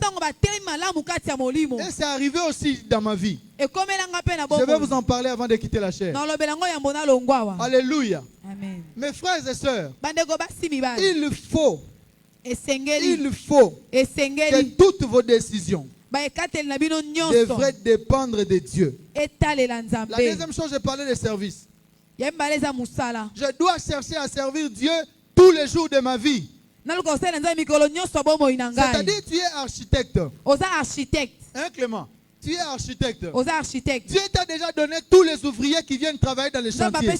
A: c'est arrivé aussi dans ma vie. Je vais vous en parler avant de quitter la chair. Alléluia.
B: Amen.
A: Mes frères et sœurs, il faut que toutes vos décisions devraient dépendre de Dieu. La deuxième chose, je parlais de service. Je dois chercher à servir Dieu tous les jours de ma vie. C'est-à-dire, tu es architecte. Hein, Clément? Tu es architecte. Dieu t'a déjà donné tous les ouvriers qui viennent travailler dans les chantiers.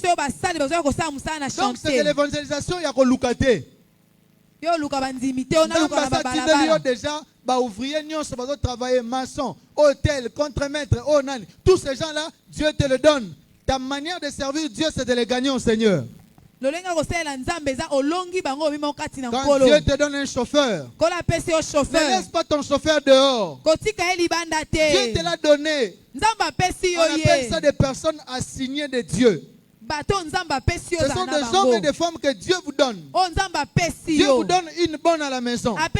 A: Donc, c'est de l'évangélisation, il y a Kolukate. Déjà, ouvriers, travailler maçon, hôtel, contre-maître, tous ces gens-là, Dieu te le donne. Ta manière de servir Dieu, c'est de les gagner au Seigneur. Quand Dieu te donne un chauffeur, ne laisse pas ton chauffeur dehors. Dieu te l'a donné. On appelle ça des personnes assignées de Dieu. Ce sont des hommes et des femmes que Dieu vous donne. Dieu vous donne une bonne à la maison. Dieu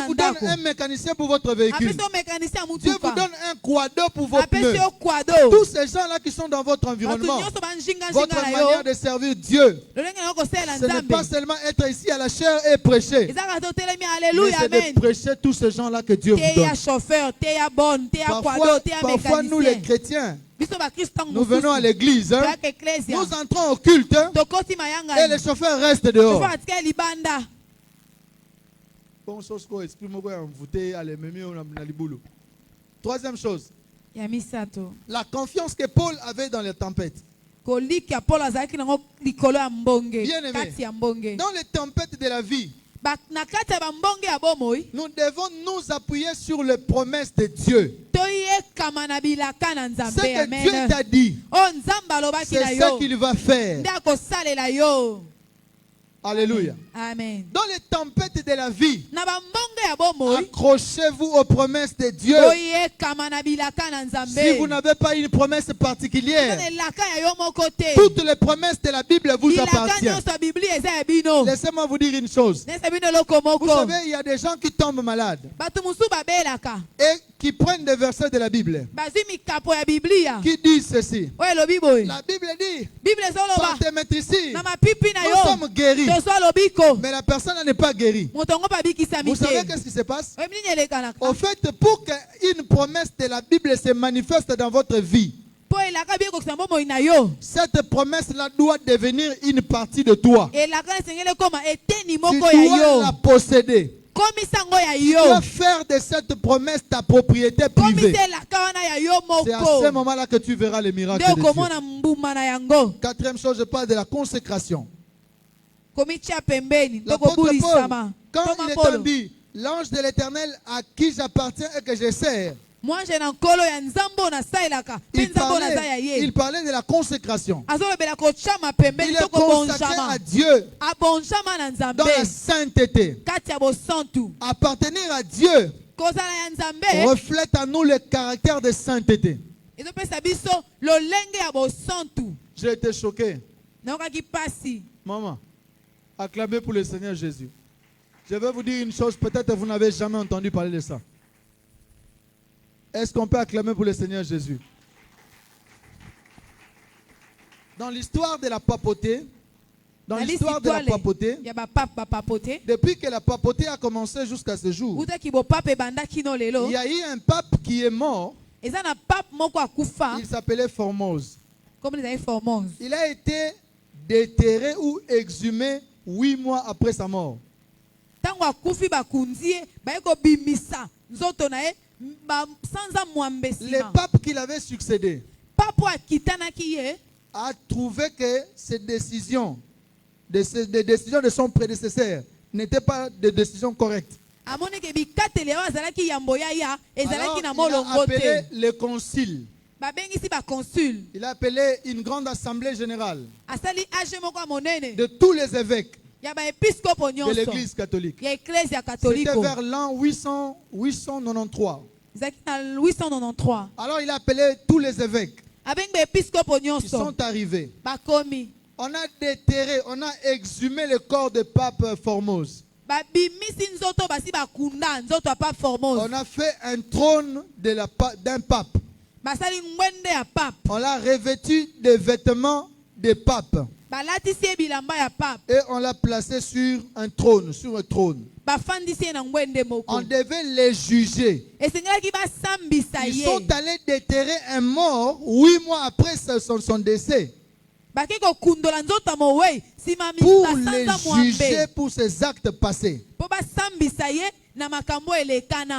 A: vous donne un mécanicien pour votre véhicule. Dieu vous donne un quado pour vos pneus. Tous ces gens-là qui sont dans votre environnement, votre manière de servir Dieu, ce n'est pas seulement être ici à la chair et prêcher, mais c'est de prêcher tous ces gens-là que Dieu vous donne. Parfois nous les chrétiens, nous venons à l'église, nous entrons au culte et les chauffeurs restent dehors. Troisième chose, la confiance que Paul avait dans les tempêtes. Bien-aimé, dans les tempêtes de la vie, nous devons nous appuyer sur les promesses de Dieu. Ce que Dieu t'a dit, c'est ce qu'il va faire. Alléluia.
B: Amen.
A: Dans les tempêtes de la vie, accrochez-vous aux promesses de Dieu. Si vous n'avez pas une promesse particulière, toutes les promesses de la Bible vous appartiennent. Laissez-moi vous dire une chose. Vous savez, il y a des gens qui tombent malades et qui prennent des versets de la Bible qui disent ceci. La Bible dit, par tes maîtrises, nous sommes guéris. Mais la personne n'est pas guérie. Vous savez qu'est-ce qui se passe? Au fait, pour qu'une promesse de la Bible se manifeste dans votre vie, cette promesse-là doit devenir une partie de toi. Tu dois la posséder. Tu dois faire de cette promesse ta propriété privée. C'est à ce moment-là que tu verras les miracles de Dieu. Quatrième chose, je parle de la consécration. L'apôtre Paul, quand il est dit, l'ange de l'Éternel à qui j'appartiens et que je sers, Il parlait de la consécration. Il est consacré à Dieu dans la sainteté. Appartenir à Dieu reflète en nous le caractère de sainteté. J'ai été choqué. Maman, acclamez pour le Seigneur Jésus. Je vais vous dire une chose, peut-être que vous n'avez jamais entendu parler de ça. Est-ce qu'on peut acclamer pour le Seigneur Jésus? Dans l'histoire de la papauté, depuis que la papauté a commencé jusqu'à ce jour, il y a eu un pape qui est mort. Il s'appelait Formose. Il a été déterré ou exhumé 8 mois après sa mort. Le pape qui l'avait succédé a trouvé que ces décisions de son prédécesseur n'étaient pas des décisions correctes. Alors, il a appelé le concile. Il a appelé une grande assemblée générale de tous les évêques de l'église catholique. C'était vers l'an 893. Alors il a appelé tous les évêques. Ils sont arrivés. On a déterré, on a exhumé le corps de pape Formose. On a fait un trône d'un pape. On l'a revêtu des vêtements de pape. Et on l'a placé sur un trône. On devait les juger. Ils sont allés déterrer un mort 8 mois après son décès. Pour les juger pour ses actes passés.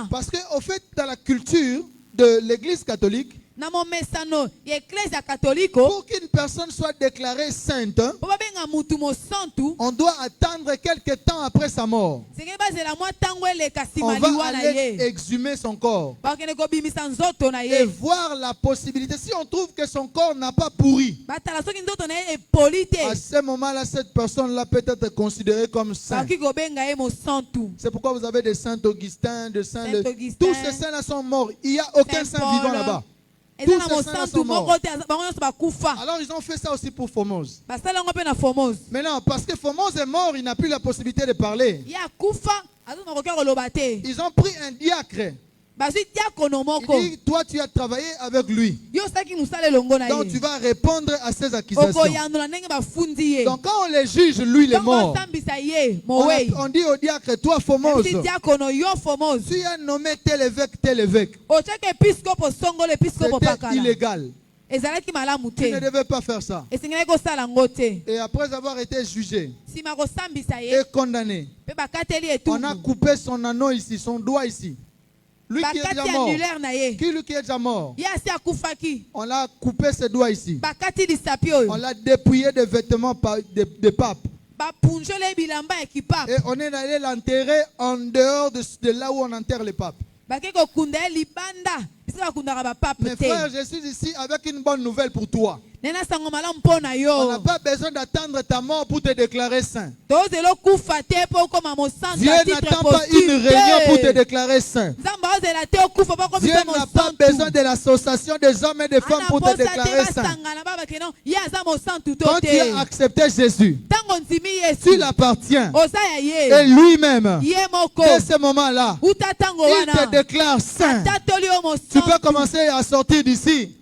A: Parce qu'au fait, dans la culture de l'église catholique, pour qu'une personne soit déclarée sainte, on doit attendre quelques temps après sa mort. On va aller exhumer son corps et voir la possibilité. Si on trouve que son corps n'a pas pourri, à ce moment-là, cette personne-là peut être considérée comme sainte. C'est pourquoi vous avez des saints Augustins, des saints... Tous ces saints-là sont morts. Il n'y a aucun saint vivant là-bas. Tous ces saints sont morts. Alors ils ont fait ça aussi pour Formose. Mais non, parce que Formose est mort, il n'a plus la possibilité de parler. Ils ont pris un diacre. Il dit, toi tu as travaillé avec lui. Donc tu vas répondre à ces accusations. Donc quand on les juge, lui il est mort. On dit au diacre, toi Formose, tu as nommé tel évêque. C'était illégal. Tu ne devais pas faire ça. Et après avoir été jugé et condamné, on a coupé son anneau ici, son doigt ici. Lui qui est déjà mort. Lui qui est déjà mort. On l'a coupé ses doigts ici. On l'a dépouillé des vêtements de pape. Et on est allé l'enterrer en dehors de là où on enterre les papes. Mes frères, je suis ici avec une bonne nouvelle pour toi. On n'a pas besoin d'attendre ta mort pour te déclarer saint. Dieu n'attend pas une réunion pour te déclarer saint. Dieu n'a pas besoin de l'association des hommes et des femmes pour te déclarer saint. Quand tu as accepté Jésus, tu l'appartiens. Et lui-même, dès ce moment-là, il te déclare saint. Tu peux commencer à sortir d'ici.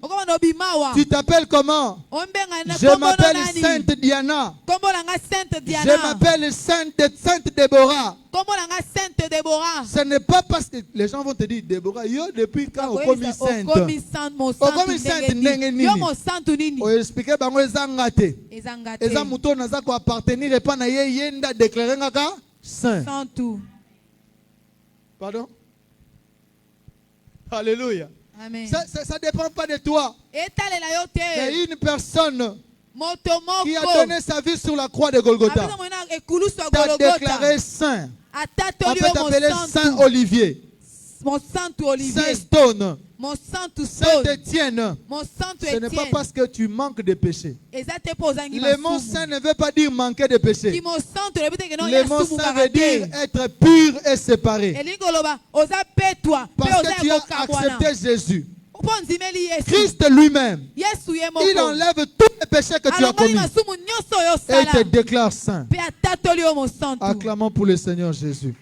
A: Tu t'appelles comment? Je m'appelle Sainte Diana. Je m'appelle Sainte Déborah. Ce n'est pas parce que les gens vont te dire, Déborah, yo depuis quand on commis sainte? On commis sainte nini? On explique bango ezangate. Ezamuto naza ko appartenir et pas na yenda déclarer ngaka saint. Pardon? Alléluia.
B: Amen.
A: Ça ne dépend pas de toi. C'est une personne qui a donné sa vie sur la croix de Golgotha. T'a déclaré saint. On peut t'appeler Saint Olivier, Saint Stone,
B: Mon sang te
A: Saint Étienne.
B: Mon sang te
A: Ce n'est pas parce que tu manques de péché.
B: Le
A: mot saint ne veut pas dire manquer de péché.
B: Le
A: mot saint veut dire être pur et séparé. Parce que tu as accepté Jésus. Christ lui-même, il enlève tous les péchés que tu as commis et il te déclare saint. Acclamons pour le Seigneur Jésus.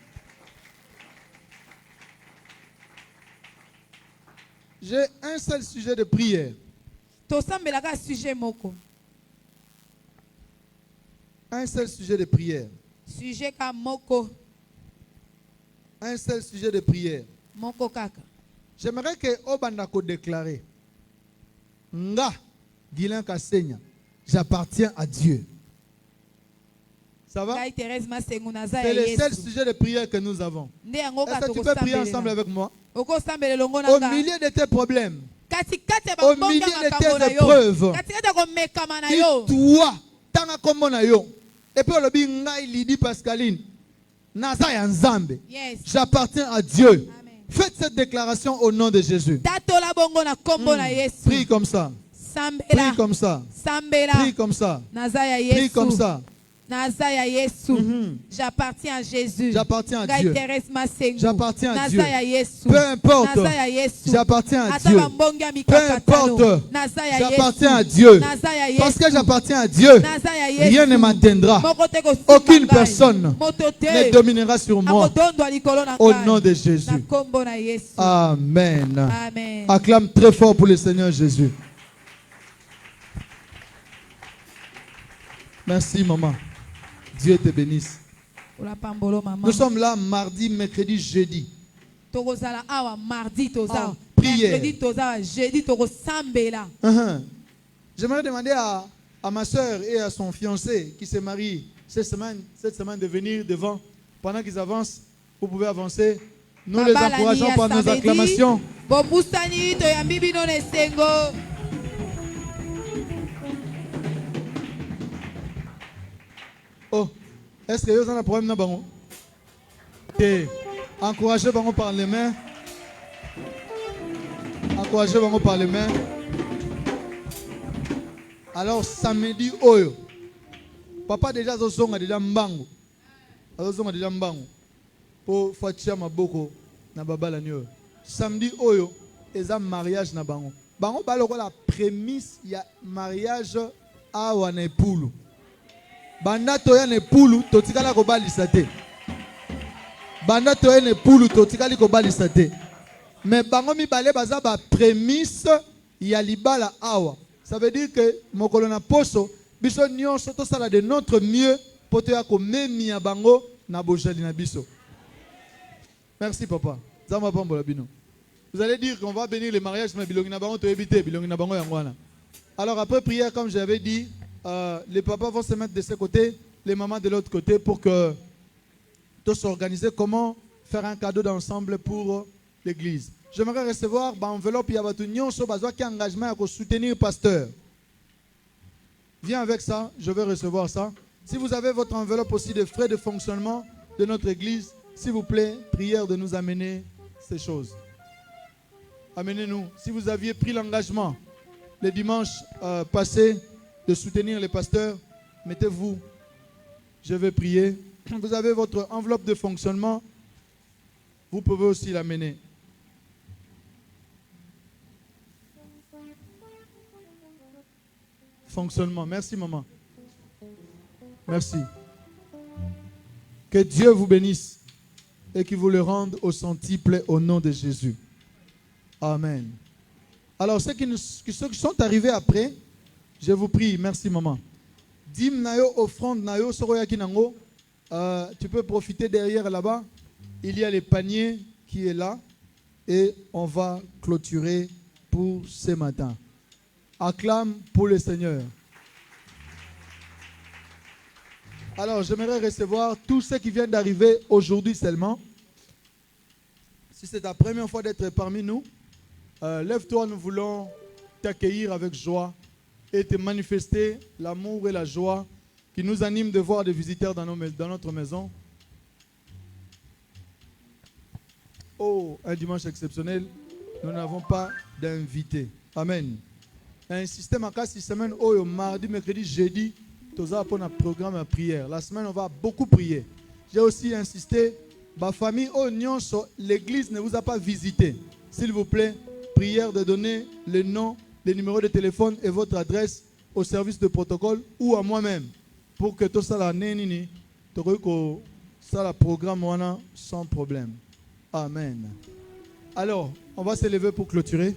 A: J'ai un seul sujet de prière. Un seul sujet de prière. Un seul sujet de prière. J'aimerais que Obandako déclare Nga Guilain Kassenya, j'appartiens à Dieu. Ça va? C'est le seul sujet de prière que nous avons. Est-ce que tu peux prier ensemble avec moi? Au milieu de tes problèmes, au milieu de tes épreuves, dis-toi, tanga kombo na yo. Et puis le binga il dit Pascaline, Naza ya Nzambe, j'appartiens à Dieu. Faites cette déclaration au nom de Jésus. Prie comme ça. Prie comme ça. Prie comme ça. Prie comme ça.
B: J'appartiens à Jésus.
A: J'appartiens à Dieu. J'appartiens à Dieu.
B: Peu
A: importe. J'appartiens à Dieu. Peu importe. J'appartiens à Dieu. Parce que j'appartiens à Dieu, rien ne m'atteindra. Aucune personne ne dominera sur moi. Au nom de Jésus. Amen. Acclame très fort pour le Seigneur Jésus. Merci, maman. Dieu te bénisse. Nous sommes là mardi, mercredi, jeudi. Prière. J'aimerais demander à ma soeur et à son fiancé qui se marie cette semaine de venir devant. Pendant qu'ils avancent, vous pouvez avancer. Nous les encourageons par nos acclamations. Oh, est-ce que vous avez un problème dans bango? Encouragez bango par les mains. Encouragez bango par les mains. Alors samedi oyo, papa déjà zozonga déjà mbango. Zozonga déjà mbango. Pour fatia maboko na babala nyo. Samedi oyo, eza mariage na bango. Bango baloko la prémisse ya mariage awa na epulu. Banda toya ne pulu totikala ko balisa te. Banda toya ne pulu totikali ko balisa te. Mais bango mi balé baza ba prémisse ya libala awa. Ça veut dire que mokolo na poso biso nyonso to sala de notre mieux pour te ya ko memi ya bango na bojali na biso. Merci papa. Zama pambola bino. Vous allez dire qu'on va bénir les mariages mais bilongi na bango to éviter bilongi na bango yangwana. Alors après prière comme j'avais dit, les papas vont se mettre de ce côté, les mamans de l'autre côté pour que tous s'organiser comment faire un cadeau d'ensemble pour l'église. J'aimerais recevoir l'enveloppe Yabatunion sur qui engagement à soutenir le pasteur. Viens avec ça, je vais recevoir ça. Si vous avez votre enveloppe aussi de frais de fonctionnement de notre église, s'il vous plaît, prière de nous amener ces choses. Amenez-nous. Si vous aviez pris l'engagement le dimanche passé, de soutenir les pasteurs, mettez-vous. Je vais prier. Vous avez votre enveloppe de fonctionnement. Vous pouvez aussi l'amener. Fonctionnement. Merci maman. Merci. Que Dieu vous bénisse et qu'il vous le rende au centuple au nom de Jésus. Amen. Alors ceux qui sont arrivés après, je vous prie, merci maman. Dim nayo, offrande nayo, soroyaki nango. Tu peux profiter derrière là-bas. Il y a les paniers qui est là. Et on va clôturer pour ce matin. Acclame pour le Seigneur. Alors, j'aimerais recevoir tous ceux qui viennent d'arriver aujourd'hui seulement. Si c'est ta première fois d'être parmi nous, lève-toi, nous voulons t'accueillir avec joie et te manifester l'amour et la joie qui nous animent de voir des visiteurs dans notre maison. Oh, un dimanche exceptionnel. nous n'avons pas d'invités. Amen. Un système à 4 semaines, oh, mardi, mercredi, jeudi, tous pour un programme de prière. La semaine, on va beaucoup prier. J'ai aussi insisté, ma famille, oh, l'église ne vous a pas visité. S'il vous plaît, prière de donner le nom, le numéro de téléphone et votre adresse au service de protocole ou à moi-même pour que tout ça la nénini, tout ça la programme sans problème. Amen. Alors, on va se lever pour clôturer.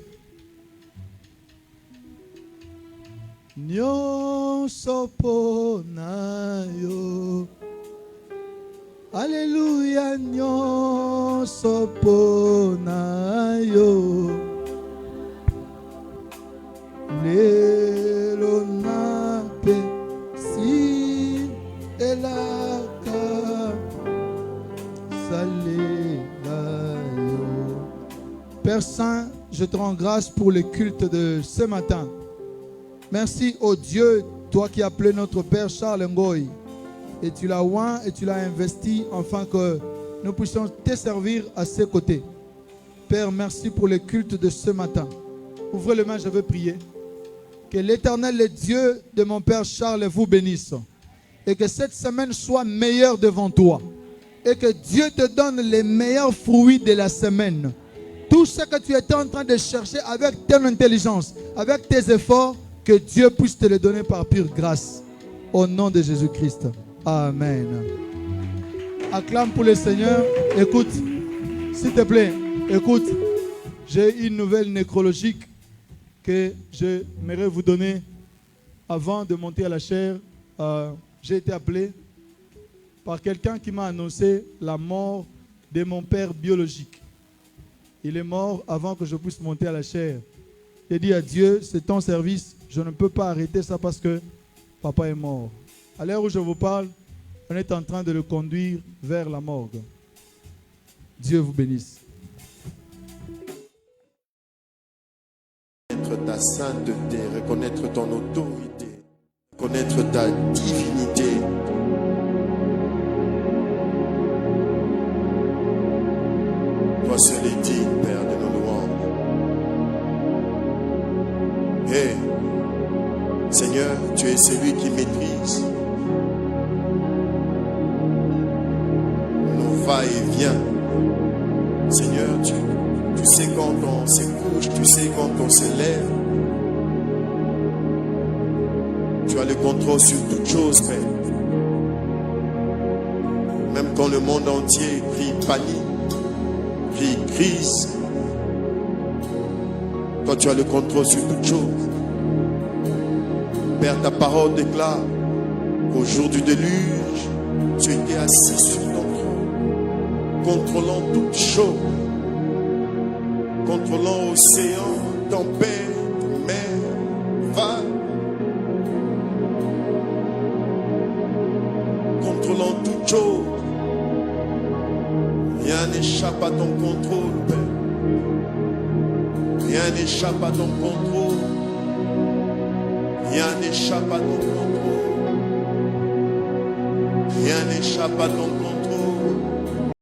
A: Nyonso po na yo. Alléluia, nyonso po na yo. Lelo na pe si elaka salela yo. Père Saint, je te rends grâce pour le culte de ce matin. Merci au Dieu, toi qui as appelé notre Père Charles Ngoy. Et tu l'as oint et tu l'as investi afin que nous puissions te servir à ses côtés. Père, merci pour le culte de ce matin. Ouvrez les mains, je veux prier. Que l'Éternel, le Dieu de mon Père Charles, vous bénisse. Et que cette semaine soit meilleure devant toi. Et que Dieu te donne les meilleurs fruits de la semaine. Tout ce que tu étais en train de chercher avec ton intelligence, avec tes efforts, que Dieu puisse te le donner par pure grâce. Au nom de Jésus-Christ. Amen. Acclame pour le Seigneur. Écoute, s'il te plaît, écoute. J'ai une nouvelle nécrologique que j'aimerais vous donner avant de monter à la chaire. J'ai été appelé par quelqu'un qui m'a annoncé la mort de mon père biologique. Il est mort avant que je puisse monter à la chaire. J'ai dit à Dieu, c'est ton service. Je ne peux pas arrêter ça parce que papa est mort. À l'heure où je vous parle, on est en train de le conduire vers la morgue. Dieu vous bénisse.
C: Reconnaître ta sainteté, reconnaître ton autorité, reconnaître ta divinité. Toi seul est digne, Père, de nos louanges. Hey, Seigneur, tu es celui qui maîtrise nos va-et-vient. Seigneur, tu sais quand on se couche, tu sais quand on se lève. Tu as le contrôle sur toutes choses, Père. Même quand le monde entier crie panique, crie crise, toi tu as le contrôle sur toutes choses. Père, ta parole déclare qu'au jour du déluge, tu étais assis sur ton trône, contrôlant toutes choses, contrôlant océan, tempête, mer, vague, contrôlant toutes choses. Rien n'échappe à ton contrôle, Père. Rien n'échappe à ton contrôle. Rien n'échappe à ton contrôle. Rien n'échappe à ton contrôle.